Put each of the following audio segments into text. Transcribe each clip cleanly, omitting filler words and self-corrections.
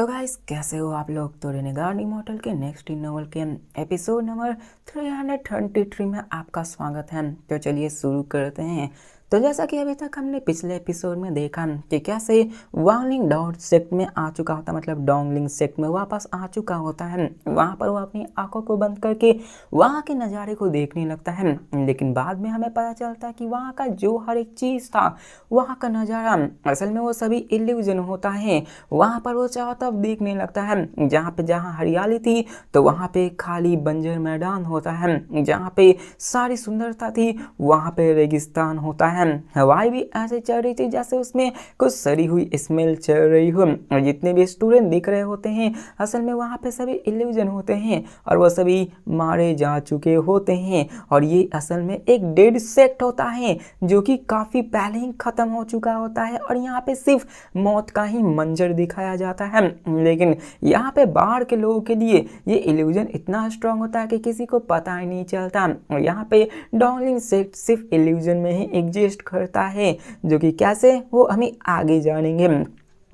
तो गाइस कैसे हो आप लोग। तो रेनेगार्ड इमॉर्टल के नेक्स्ट नॉवल के एपिसोड नंबर 323 में आपका स्वागत है। तो चलिए शुरू करते हैं। तो जैसा कि अभी तक हमने पिछले एपिसोड में देखा कि कैसे वांगलिंग डॉट सेक्ट में आ चुका होता, मतलब डोंगलिंग सेक्ट में वापस आ चुका होता है। वहाँ पर वो अपनी आंखों को बंद करके वहाँ के नज़ारे को देखने लगता है, लेकिन बाद में हमें पता चलता है कि वहाँ का जो हर एक चीज़ था, वहाँ का नज़ारा असल में वो सभी इल्यूजन होता है। वहाँ पर वो चारों तरफ देखने लगता है, जहाँ हरियाली थी तो वहाँ पे खाली बंजर मैदान होता है, जहाँ पे सारी सुंदरता थी वहाँ पे रेगिस्तान होता है। हवाएं भी ऐसे चल रही थी जैसे उसमें कुछ सड़ी हुई स्मेल चल रही हो, और जितने भी स्टूडेंट दिख रहे होते हैं असल में वहाँ पे सभी इल्यूजन होते हैं और वो सभी मारे जा चुके होते हैं। और ये असल में एक डेड सेक्ट होता है जो कि काफ़ी पहले ही ख़त्म हो चुका होता है, और यहाँ पे सिर्फ मौत का ही मंजर दिखाया जाता है। लेकिन यहाँ पे बाहर के लोगों के लिए ये इल्यूजन इतना स्ट्रांग होता है कि किसी को पता ही नहीं चलता। और यहाँ पे डॉर्लिंग सेक्ट सिर्फ इल्यूजन में ही एग्जिस्ट करता है, जो कि कैसे वो हमें आगे जानेंगे।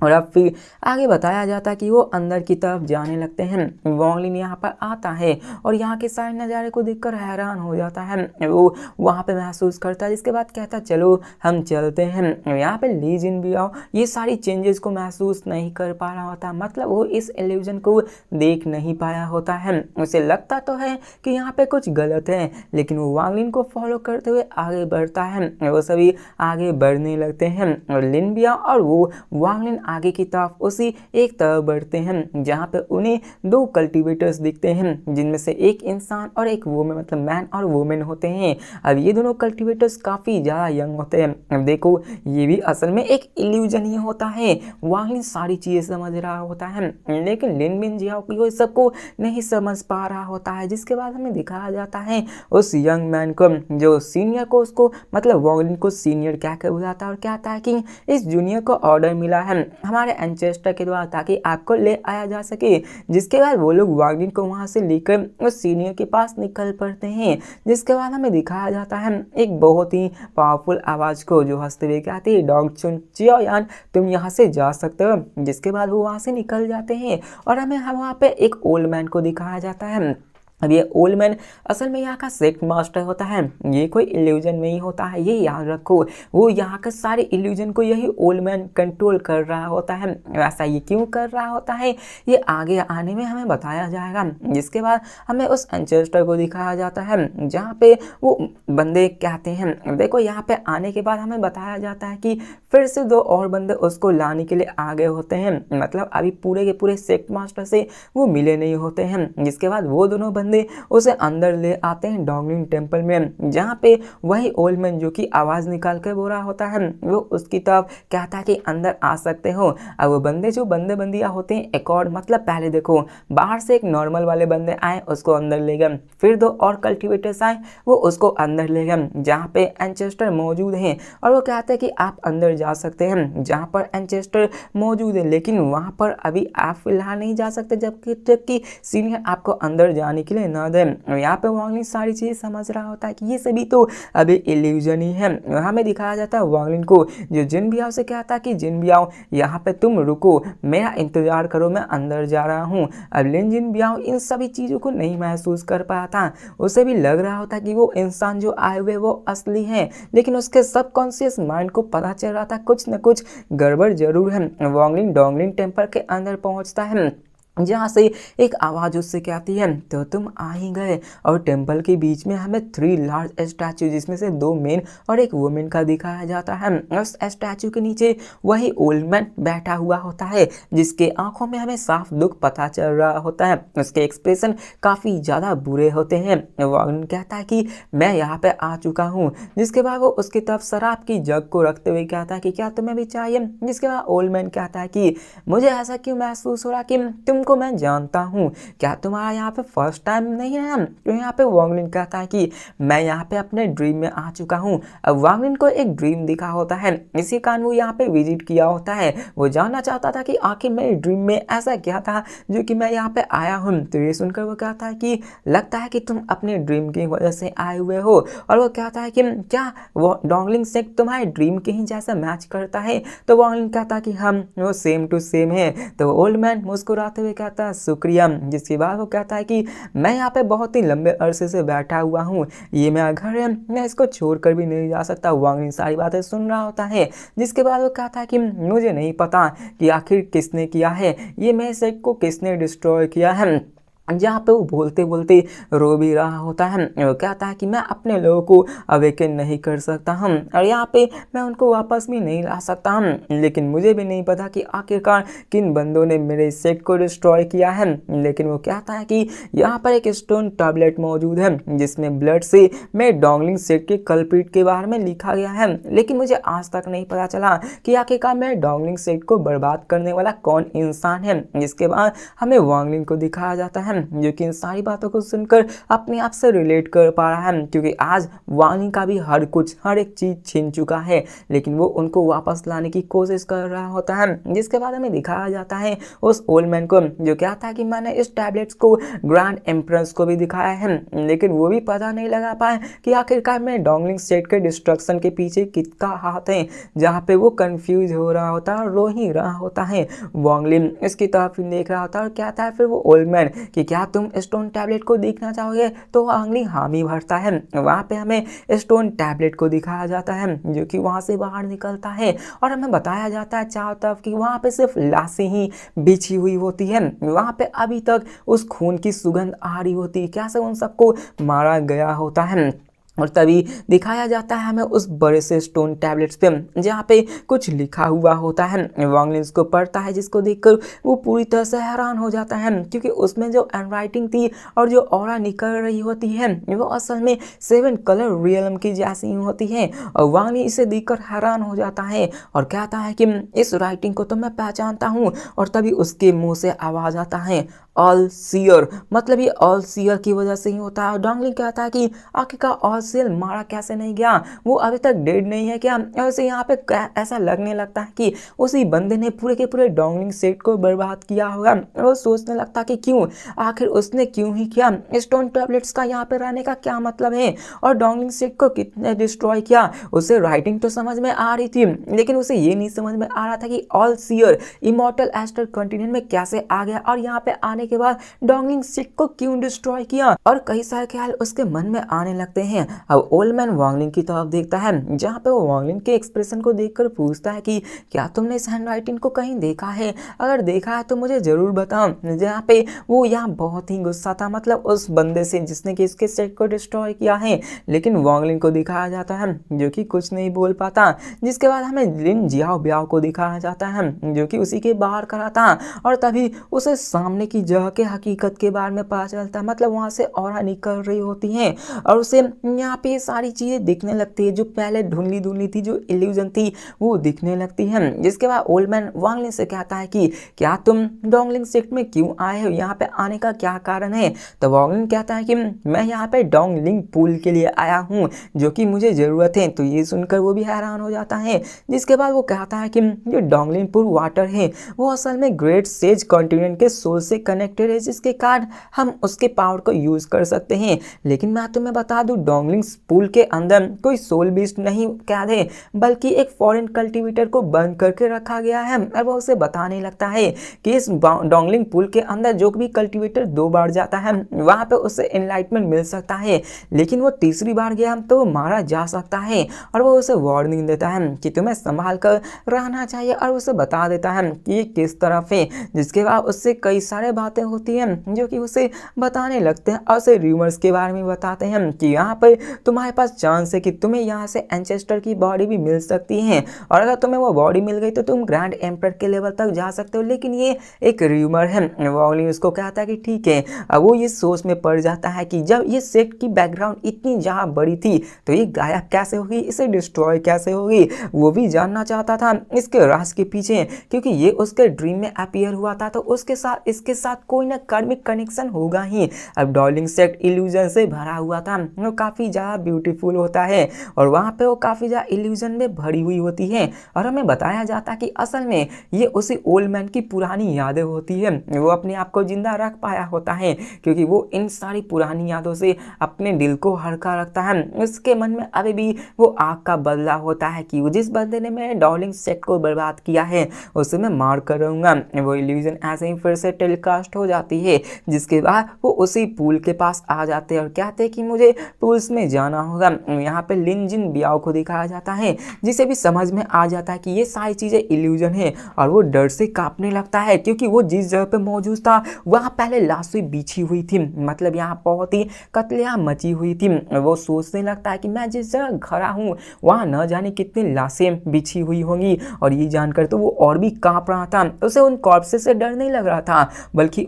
और अब फिर आगे बताया जाता है कि वो अंदर की तरफ जाने लगते हैं। वॉन्गलिन यहाँ पर आता है और यहाँ के सारे नज़ारे को देखकर हैरान हो जाता है। वो वहाँ पे महसूस करता है, जिसके बाद कहता है चलो हम चलते हैं। यहाँ पे ली जिन भी आओ ये सारी चेंजेस को महसूस नहीं कर पा रहा होता, मतलब वो इस इल्यूजन को देख नहीं पाया होता है। उसे लगता तो है कि यहाँ पे कुछ गलत है, लेकिन वो वांगलिन को फॉलो करते हुए आगे बढ़ता है। वो सभी आगे बढ़ने लगते हैं और लिन बिया और वो वांगलिन आगे की तरफ उसी एक तरफ बढ़ते हैं, जहाँ पे उन्हें दो कल्टीवेटर्स दिखते हैं, जिनमें से एक इंसान और एक वुमेन, मतलब मैन और वुमेन होते हैं। अब ये दोनों कल्टीवेटर्स काफ़ी ज़्यादा यंग होते हैं। अब देखो ये भी असल में एक इल्यूजन ही होता है, वांगलिन सारी चीज़ें समझ रहा होता है, लेकिन लिन बिन जियाओ को सबको नहीं समझ पा रहा होता है। जिसके बाद हमें दिखाया जाता है उस यंग मैन को, जो सीनियर को उसको मतलब वांगलिन को सीनियर क्या कर बुलाता है और कहता है कि इस जूनियर को ऑर्डर मिला है हमारे एंचेस्टर के द्वारा ताकि आपको ले आया जा सके। जिसके बाद वो लोग वांगलिन को वहां से लेकर उस सीनियर के पास निकल पड़ते हैं। जिसके बाद हमें दिखाया जाता है एक बहुत ही पावरफुल आवाज को, जो हंसते हुए कहती है डॉग चुन चियो यान तुम यहाँ से जा सकते हो। जिसके बाद वो वहां से निकल जाते हैं और हमें वहाँ पे एक ओल्ड मैन को दिखाया जाता है। अब ये ओल्ड मैन असल में यहाँ का सेक्ट मास्टर होता है, ये कोई इल्यूजन नहीं होता है, ये याद रखो। वो यहाँ के सारे इल्यूजन को यही ओल्ड मैन कंट्रोल कर रहा होता है। ऐसा ये क्यों कर रहा होता है ये आगे आने में हमें बताया जाएगा। जिसके बाद हमें उस एंचेस्टर को दिखाया जाता है, जहाँ पे वो बंदे कहते हैं देखो यहाँ पे आने के बाद हमें बताया जाता है कि फिर से दो और बंदे उसको लाने के लिए आगे होते हैं, मतलब अभी पूरे के पूरे सेक्ट मास्टर से वो मिले नहीं होते हैं। जिसके बाद वो दोनों उसे अंदर ले आते हैं डोंगलिंग टेंपल में, जहाँ पे वही ओल्ड मैन जो कि आवाज निकाल कर बोल रहा होता है वो उसकी तरफ कहता है कि अंदर आ सकते हो। अब वो बंदे जो बंदे बंदियां होते हैं एकॉर्ड, मतलब पहले देखो बाहर से एक नॉर्मल वाले बंदे आए उसको अंदर ले गए, फिर दो और कल्टीवेटर्स आए वो उसको अंदर ले गए, जहाँ पे एंचेस्टर मौजूद हैं और वो कहते हैं कि आप अंदर जा सकते हैं जहाँ पर एंचेस्टर मौजूद है, लेकिन वहाँ पर अभी आप फिलहाल नहीं जा सकते जबकि सीनियर आपको अंदर जाने के लिए ना दे। यहाँ पे वांगलिन सारी चीजें समझ रहा होता है कि ये सभी तो अभी इल्यूजन ही है। हमें दिखाया जाता है वांगलिन को, जो जिन बियाओ से कहता है कि जिन बियाओ यहाँ पे तुम रुको, मेरा इंतजार करो, मैं अंदर जा रहा हूँ। अब लिन जिन बियाओ इन सभी चीजों को नहीं महसूस कर पाया था, उसे भी लग रहा होता कि वो इंसान जो आए हुए वो असली है, लेकिन उसके सबकॉन्शियस माइंड को पता चल रहा था कुछ न कुछ गड़बड़ जरूर है। वांगलिन डोंगलिन टेंपल के अंदर पहुंचता है, जहाँ से एक आवाज़ उससे कहती है तो तुम आ ही गए, और टेंपल के बीच में हमें 3 लार्ज स्टैचू, जिसमें से 2 मेन और एक वुमेन का दिखाया जाता है। उस स्टैचू के नीचे वही ओल्ड मैन बैठा हुआ होता है, जिसके आंखों में हमें साफ दुख पता चल रहा होता है। उसके एक्सप्रेशन काफ़ी ज़्यादा बुरे होते हैं। वांगलिन कहता है कि मैं यहाँ पे आ चुका हूँ। जिसके बाद वो उसकी तरफ शराब की जग को रखते हुए कहता है कि क्या तुम्हें भी चाहिए। जिसके बाद ओल्ड मैन कहता है कि मुझे ऐसा क्यों महसूस हो रहा कि तुम को मैं जानता हूँ, क्या तुम्हारा यहाँ पे फर्स्ट टाइम नहीं है? तो यहाँ पे वांग लिन कहता है कि मैं यहाँ पे अपने ड्रीम में आ चुका हूँ। अब वांग लिन को एक ड्रीम दिखा होता है, इसी कारण वो यहाँ पे विजिट किया होता है। वो जानना चाहता था कि आखिर मेरे ड्रीम में ऐसा क्या था जो कि मैं यहाँ पे आया हूँ। तो ये सुनकर वो कहता है कि लगता है कि तुम अपने ड्रीम की वजह से आए हुए हो। और वो कहता है कि क्या वो डोंगलिंग सेट तुम्हारे ड्रीम के ही जैसा मैच करता है? तो वांग लिन कहता है कि हम वो सेम टू सेम है। तो ओल्ड मैन मुस्कुराते हुए कहता है शुक्रिया। जिसके बाद वो कहता है कि मैं यहाँ पे बहुत ही लंबे अरसे से बैठा हुआ हूँ, ये मेरा घर है, मैं इसको छोड़कर भी नहीं जा सकता। वांग लिन सारी बातें सुन रहा होता है। जिसके बाद वो कहता है कि मुझे नहीं पता कि आखिर किसने किया है, ये मेरे सेट को किसने डिस्ट्रॉय किया है। जहाँ पे वो बोलते बोलते रो भी रहा होता है। वो कहता है कि मैं अपने लोगों को अवेकन नहीं कर सकता हूँ और यहाँ पे मैं उनको वापस भी नहीं ला सकता हूँ, लेकिन मुझे भी नहीं पता कि आखिरकार किन बंदों ने मेरे सेट को डिस्ट्रॉय किया है। लेकिन वो कहता है कि यहाँ पर एक स्टोन टैबलेट मौजूद है जिसमें ब्लड से मेरे डोंगलिंग सेट के कल्प्रिट के बारे में लिखा गया है, लेकिन मुझे आज तक नहीं पता चला कि आखिरकार मेरे डोंगलिंग सेट को बर्बाद करने वाला कौन इंसान है। जिसके बाद हमें वांग लिन को दिखाया जाता है जो कि इन सारी बातों को सुनकर अपने आप से रिलेट कर पा रहा है, क्योंकि आज वांग लिन का भी हर एक चीज छीन चुका है, लेकिन वो उनको वापस लाने की कोशिश कर रहा होता है। जिसके बाद हमें दिखाया जाता है उस ओल्ड मैन को जो कहता है कि मैंने इस टैबलेट्स को ग्रैंड एम्प्रेस को भी दिखाया है, लेकिन वो भी पता नहीं लगा पाए कि आखिरकार में डोंगलिंग सेट के डिस्ट्रक्शन के पीछे किसका हाथ है। जहाँ पे वो कंफ्यूज हो रहा होता है और रो ही रहा होता है। वांग लिन इसकी तरफ देख रहा होता है और कहता है फिर वो ओल्ड मैन कि क्या तुम स्टोन टैबलेट को देखना चाहोगे? तो वांग लिन हामी भरता है। वहाँ पे हमें स्टोन टैबलेट को दिखाया जाता है जो कि वहाँ से बाहर निकलता है और हमें बताया जाता है चारों तरफ कि वहाँ पे सिर्फ लाशें ही बिछी हुई होती है। वहाँ पे अभी तक उस खून की सुगंध आ रही होती है, कैसे उन सबको मारा गया होता है। और तभी दिखाया जाता है हमें उस बड़े से स्टोन टैबलेट्स पे जहाँ पे कुछ लिखा हुआ होता है। वांग लिन उसको पढ़ता है जिसको देखकर वो पूरी तरह से हैरान हो जाता है, क्योंकि उसमें जो हैंडराइटिंग थी और जो ऑरा निकल रही होती है वो असल में 7 कलर रियलम की जैसी होती है। और वांग लिन इसे देखकर हैरान हो जाता है और कहता है कि इस राइटिंग को तो मैं पहचानता हूँ। और तभी उसके मुंह से आवाज आता है ऑल सीयर, मतलब ये ऑल सीयर की वजह से ही होता है। वांग लिन कहता है कि आखिरकार ऑल सीयर मारा कैसे नहीं गया, वो अभी तक डेड नहीं है क्या? ऐसे यहाँ पे ऐसा लगने लगता है कि उसी बंदे ने पूरे के पूरे डोंगलिंग सेट को बर्बाद किया होगा। वो सोचने लगता कि क्यों, आखिर उसने क्यों ही किया, स्टोन टैबलेट्स का यहाँ पे रहने का क्या मतलब है और डोंगलिंग सेट को कितने डिस्ट्रॉय किया। उसे राइटिंग तो समझ में आ रही थी, लेकिन उसे ये नहीं समझ में आ रहा था कि ऑल सीयर इमॉर्टल एस्टर कॉन्टिनेंट में कैसे आ गया और यहाँ पे आने के बाद डोंगलिंग सेट को क्यों डिस्ट्रॉय किया। और कई सारे ख्याल उसके मन में आने लगते हैं। अब ओल्ड मैन वांग लिन की तरफ देखता है, जहाँ पे वो वांग लिन के एक्सप्रेशन को देखकर पूछता है कि क्या तुमने इस हैंडराइटिंग को कहीं देखा है? अगर देखा है तो मुझे जरूर बताओ। जहाँ पे वो यहाँ बहुत ही गुस्सा था, मतलब उस बंदे से जिसने कि इसके सेट को डिस्ट्रॉय किया है। लेकिन वांग लिन को दिखाया जाता है जो कि कुछ नहीं बोल पाता। जिसके बाद हमें लिन जियाओ ब्याओ को दिखाया जाता है जो कि उसी के बाहर खड़ा था और तभी उसे सामने की जगह के हकीकत के बारे में पता चलता है, मतलब वहाँ से ऑरा निकल रही होती है और उसे यहाँ पे सारी चीजें दिखने लगती है जो पहले धुंधली धुंधली थी, जो इल्यूजन थी वो दिखने लगती है। जिसके बाद ओल्ड मैन वांग लिन से कहता है कि क्या तुम डोंगलिंग सेक्ट में क्यों आए हो, यहाँ पे आने का क्या कारण है? तो वांग लिन कहता है कि मैं यहाँ पे डोंगलिंग पूल के लिए आया हूँ जो कि मुझे जरूरत है। तो ये सुनकर वो भी हैरान हो जाता है। जिसके बाद वो कहता है कि जो डोंगलिंग पूल वाटर है वो असल में ग्रेट सेज कॉन्टिनेंट के सोल से कनेक्टेड है, जिसके कारण हम उसके पावर को यूज कर सकते हैं। लेकिन मैं तुम्हें बता दूं डोंगलिंग पूल के अंदर कोई सोल बीस्ट नहीं कैद है, बल्कि एक फॉरेन कल्टीवेटर को बंद करके रखा गया है। और वो उसे बताने लगता है कि इस डोंगलिंग पूल के अंदर जो भी कल्टीवेटर 2 बार जाता है वहां पे उसे एनलाइटमेंट मिल सकता है, लेकिन वो तीसरी बार गया तो वो मारा जा सकता है। और वो उसे वार्निंग देता है कि तुम्हें संभाल कर रहना चाहिए और उसे बता देता है कि ये किस तरफ है। जिसके बाद उससे कई सारे बातें होती हैं जो कि उसे बताने लगते हैं और उसे रूमर्स के बारे में बताते हैं कि यहाँ पर तुम्हारे पास चांस है कि तुम्हें यहाँ से एंसेस्टर की बॉडी भी मिल सकती है और अगर तुम्हें वो बॉडी मिल गई तो तुम ग्रैंड एम्पर के लेवल तक जा सकते हो, लेकिन ये एक रूमर है। वांग लिन उसको कहता है कि ठीक है। अब वो ये सोच में पड़ जाता है कि जब ये सेट की बैकग्राउंड इतनी जहाँ बड़ी थी तो ये गायब कैसे होगी, इसे डिस्ट्रॉय कैसे होगी। वो भी जानना चाहता था इसके राज के पीछे, क्योंकि ये उसके ड्रीम में अपीयर हुआ था तो उसके साथ इसके साथ साथ कोई ना कार्मिक कनेक्शन होगा ही। अब डॉर्लिंग सेक्ट इल्यूजन से भरा हुआ था, वो काफ़ी ज़्यादा ब्यूटीफुल होता है और वहाँ पे वो काफ़ी ज़्यादा इल्यूजन में भरी हुई होती है और हमें बताया जाता है कि असल में ये उसी ओल्ड मैन की पुरानी यादें होती है। वो अपने आप को जिंदा रख पाया होता है क्योंकि वो इन सारी पुरानी यादों से अपने दिल को हल्का रखता है। उसके मन में अभी भी वो आग का बदला होता है कि वो जिस बंदे ने मेरे डॉर्लिंग सेट को बर्बाद किया है उसे मैं मार कर रहूँगा। वो इल्यूजन ऐसे ही फिर से टेलीकास्ट हो जाती है, जिसके बाद वो उसी पूल के पास आ जाते हैं और कहते हैं कि मुझे पूल्स में जाना होगा। यहाँ पे लिन जिन बियाओ को दिखाया जाता है, जिसे भी समझ में आ जाता है कि ये सारी चीज़ें इल्यूजन है और वो डर से कांपने लगता है क्योंकि वो जिस जगह पे मौजूद था वहाँ पहले लाशें बिछी हुई थी, मतलब यहाँ बहुत ही कत्लेआम मची हुई थी। वो सोचने लगता है कि मैं जिस जगह खड़ा हूँ वहाँ न जाने कितनी लाशें बिछी हुई होंगी और ये जानकर तो वो और भी कांप रहा था। उसे उन कॉर्प्सेस से डर नहीं लग रहा था बल्कि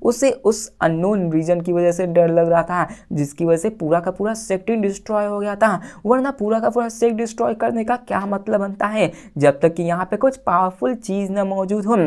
उसे उस अननोन रीजन की वजह से डर लग रहा था, जिसकी वजह से पूरा का पूरा सेक्ट डिस्ट्रॉय हो गया था। वरना पूरा का पूरा सेक्ट डिस्ट्रॉय करने का क्या मतलब बनता है जब तक कि यहाँ पे कुछ पावरफुल चीज़ न मौजूद हो।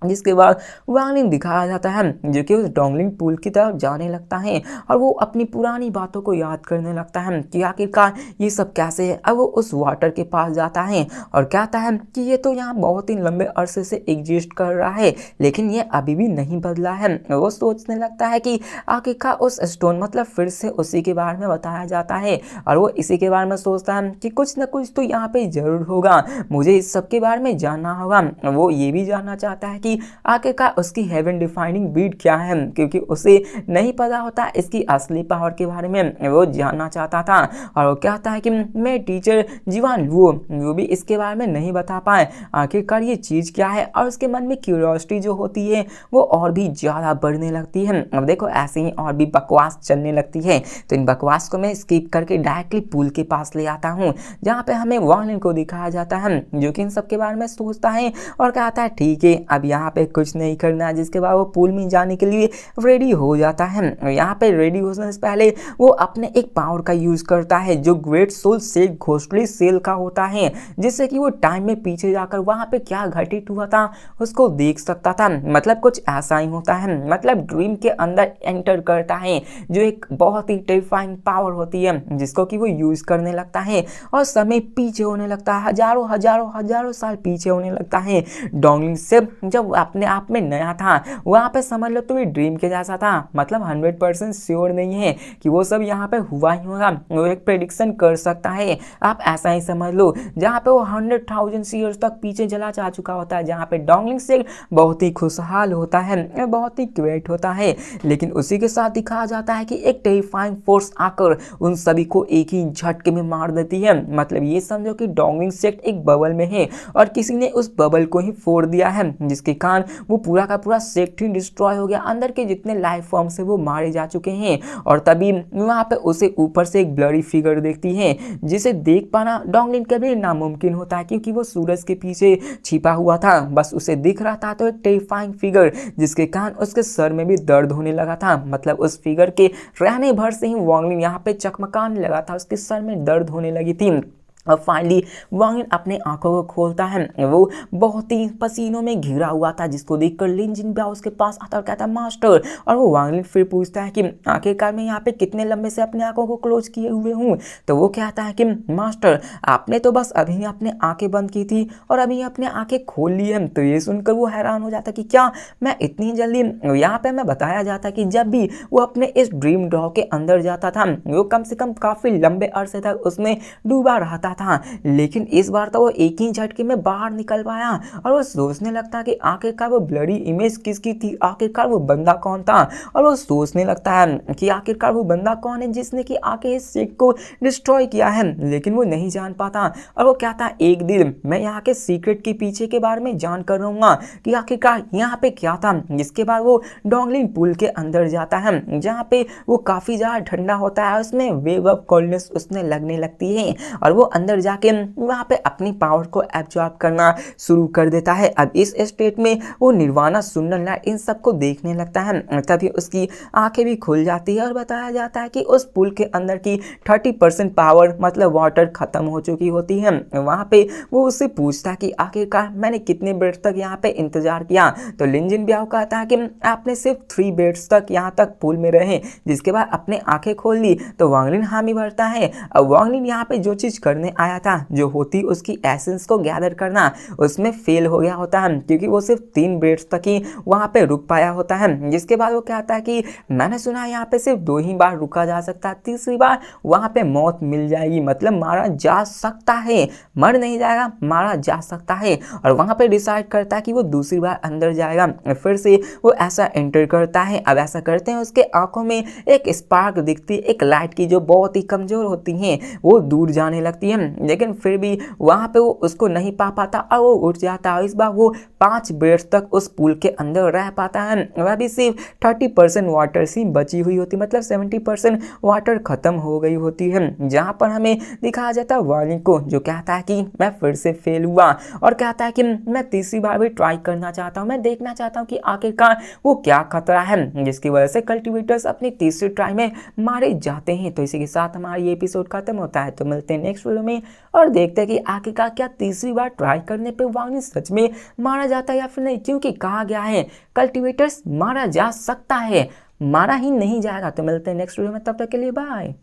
जिसके बाद वांगलिन दिखाया जाता है जो कि उस डोंगलिंग पूल की तरफ जाने लगता है और वो अपनी पुरानी बातों को याद करने लगता है कि आखिरकार ये सब कैसे है। अब वो उस वाटर के पास जाता है और कहता है कि ये तो यहाँ बहुत ही लंबे अरसे से एग्जिस्ट कर रहा है लेकिन ये अभी भी नहीं बदला है। वो सोचने लगता है कि आखिरकार उस स्टोन मतलब फिर से उसी के बारे में बताया जाता है और वो इसी के बारे में सोचता है कि कुछ ना कुछ तो यहाँ पे जरूर होगा, मुझे इस सब के बारे में जानना होगा। वो ये भी जानना चाहता है कि आखिरकार उसकी हेवन डिफाइनिंग बीट क्या है क्योंकि उसे नहीं पता होता इसकी असली पावर के बारे में। वो जानना चाहता था और वो कहता है कि मैं टीचर जीवान वो भी इसके बारे में नहीं बता पाए आखिरकार ये चीज़ क्या है। और उसके मन में क्यूरियोसिटी जो होती है वो और भी ज़्यादा बढ़ने लगती है। अब देखो ऐसे ही और भी बकवास चलने लगती है तो इन बकवास को मैं स्किप करके डायरेक्टली पूल के पास ले आता हूँ जहाँ पे हमें वांगलिन को दिखाया जाता है जो कि इन सब के बारे में सोचता है और कहता है ठीक है अब यहाँ पे कुछ नहीं करना है। जिसके बाद वो पूल में जाने के लिए रेडी हो जाता है। यहाँ पे रेडी होने से पहले वो अपने एक पावर का यूज करता है जो ग्रेट सोल से घोस्टली सेल का होता है, जिससे कि वो टाइम में पीछे जाकर वहाँ पे क्या घटित हुआ था उसको देख सकता था। मतलब कुछ ऐसा ही होता है, मतलब ड्रीम के अंदर एंटर करता है जो एक बहुत ही टेरिफाइंग पावर होती है जिसको कि वो यूज करने लगता है और समय पीछे होने लगता है, हजारों हजारों हजारों साल पीछे होने लगता है। डोंगलिंग से जब अपने आप में नया था वहाँ पे समझ लो तो ये ड्रीम के जैसा था, मतलब 100% श्योर नहीं है कि वो सब यहाँ पे हुआ ही होगा, वो एक प्रेडिक्शन कर सकता है। आप ऐसा ही समझ लो जहाँ पे वो 100,000 ईयर्स तक पीछे चला जा चुका होता है, जहाँ पे डोंगलिंग से बहुत ही खुशहाल होता है, बहुत ही क्यूट होता है। लेकिन उसी के साथ दिखाया जाता है कि एक टेरिफाइंग फोर्स आकर उन सभी को एक ही झटके में मार देती है। मतलब ये समझो कि डोंगलिंग सेक्ट एक बबल में है और किसी ने उस बबल को ही फोड़ दिया है जिसके कारण वो पूरा का पूरा सेक्ट ही डिस्ट्रॉय हो गया। अंदर के जितने लाइफ फॉर्म से वो मारे जा चुके हैं और तभी वहाँ पे उसे ऊपर से एक ब्लरी फिगर देखती है जिसे देख पाना डोंगलिन के लिए नामुमकिन होता है क्योंकि वो सूरज के पीछे छिपा हुआ था, बस उसे दिख रहा था तो एक टेरिफाइंग फिगर जिसके कारण उसके सर में भी दर्द होने लगा था। मतलब उस फिगर के रहने भर से ही वांगलिन यहाँ पे चकमकाने लगा था, उसके सर में दर्द होने लगी थी। और फाइनली वांगलिन अपने आंखों को खोलता है, वो बहुत ही पसीनों में घिरा हुआ था जिसको देखकर लिन जिन बियाओ उसके पास आता और कहता है मास्टर। और वो वांगलिन फिर पूछता है कि आखिरकार मैं यहाँ पे कितने लंबे से अपने आंखों को क्लोज किए हुए हूँ। तो वो कहता है कि मास्टर आपने तो बस अभी अपने आंखें बंद की थी और अभी अपने आंखें खोल ली है। तो ये सुनकर वो हैरान हो जाता कि क्या मैं इतनी जल्दी। यहाँ पे हमें बताया जाता कि जब भी वो अपने इस ड्रीम ड्रॉ के अंदर जाता था वो कम से कम काफी लंबे अरसे तक उसमें डूबा रहता था, लेकिन इस बार तो वो एक ही झटके में बाहर निकल पाया। और वो सोचने लगता कि आखिरकार वो ब्लडी इमेज किसकी थी, आखिरकार वो बंदा कौन था। और वो सोचने लगता है कि आखिरकार वो बंदा कौन है जिसने कि आके इस सेक्ट को डिस्ट्रॉय किया है, लेकिन वो नहीं जान पाता। और वो कहता है एक दिन मैं यहाँ के सीक्रेट के पीछे के बारे में जान कर रहूंगा कि आखिरकार यहाँ पे क्या था। जिसके बाद वो डोंगलिन पूल के अंदर जाता है जहाँ पे वो काफी ज्यादा ठंडा होता है, उसमें वेव ऑफ कोल्डनेस उसने लगने लगती है और वो अंदर जाके वहाँ पे अपनी पावर को एब्जॉर्ब करना शुरू कर देता है। अब इस स्टेट में वो निर्वाणा, सुंदर लाइट इन सबको देखने लगता है। तभी उसकी आंखें भी खुल जाती है और बताया जाता है कि उस पुल के अंदर की 30% पावर मतलब वाटर खत्म हो चुकी होती है। वहाँ पे वो उससे पूछता है कि आखिरकार मैंने कितने बेड्स तक यहाँ पे इंतजार किया। तो लिन जिनब्याओ कहता है कि आपने सिर्फ 3 बेड्स तक यहाँ तक पुल में रहे, जिसके बाद अपने आंखें खोल ली। तो वांग लिन हामी भरता है। अब वांग लिन यहाँ पे जो चीज करने आया था, जो होती उसकी एसेंस को गैदर करना, उसमें फेल हो गया होता है, क्योंकि वो सिर्फ 3 बेड्स तक ही वहाँ पे रुक पाया होता है। जिसके बाद वो कहता है कि मैंने सुना यहाँ पे सिर्फ 2 ही बार रुका जा सकता है, तीसरी बार वहाँ पे मौत मिल जाएगी, मतलब मारा जा सकता है, मर नहीं जाएगा, मारा जा सकता है। और वहाँ पे डिसाइड करता है कि वो दूसरी बार अंदर जाएगा। फिर से वो ऐसा एंटर करता है। अब ऐसा करते हैं उसके आंखों में एक स्पार्क दिखती है, एक लाइट की, जो बहुत ही कमजोर होती है, वो दूर जाने लगती है, लेकिन फिर भी वहाँ पे वो उसको नहीं पा पाता और वो उठ जाता है। इस बार वो 5 बेड्स तक उस पुल के अंदर रह पाता है। वह भी सिर्फ 30% वाटर सी बची हुई होती, मतलब 70% वाटर खत्म हो गई होती है। जहाँ पर हमें दिखाया जाता है वाली को, जो कहता है कि मैं फिर से फेल हुआ और कहता है कि मैं तीसरी बार भी ट्राई करना चाहता हूँ, मैं देखना चाहता हूँ कि आखिरकार वो क्या खतरा है, जिसकी वजह से कल्टिवेटर्स अपनी तीसरी ट्राई में मारे जाते हैं। तो इसी के साथ हमारा ये एपिसोड खत्म होता है। तो मिलते हैं नेक्स्ट वीडियो में और देखते हैं कि आखिरकार क्या तीसरी बार ट्राई करने पे वांग सच में मारा जाता है या फिर नहीं, क्योंकि कहा गया है कल्टिवेटर्स मारा जा सकता है, मारा ही नहीं जाएगा। तो मिलते हैं नेक्स्ट वीडियो में, तब तक के लिए बाय।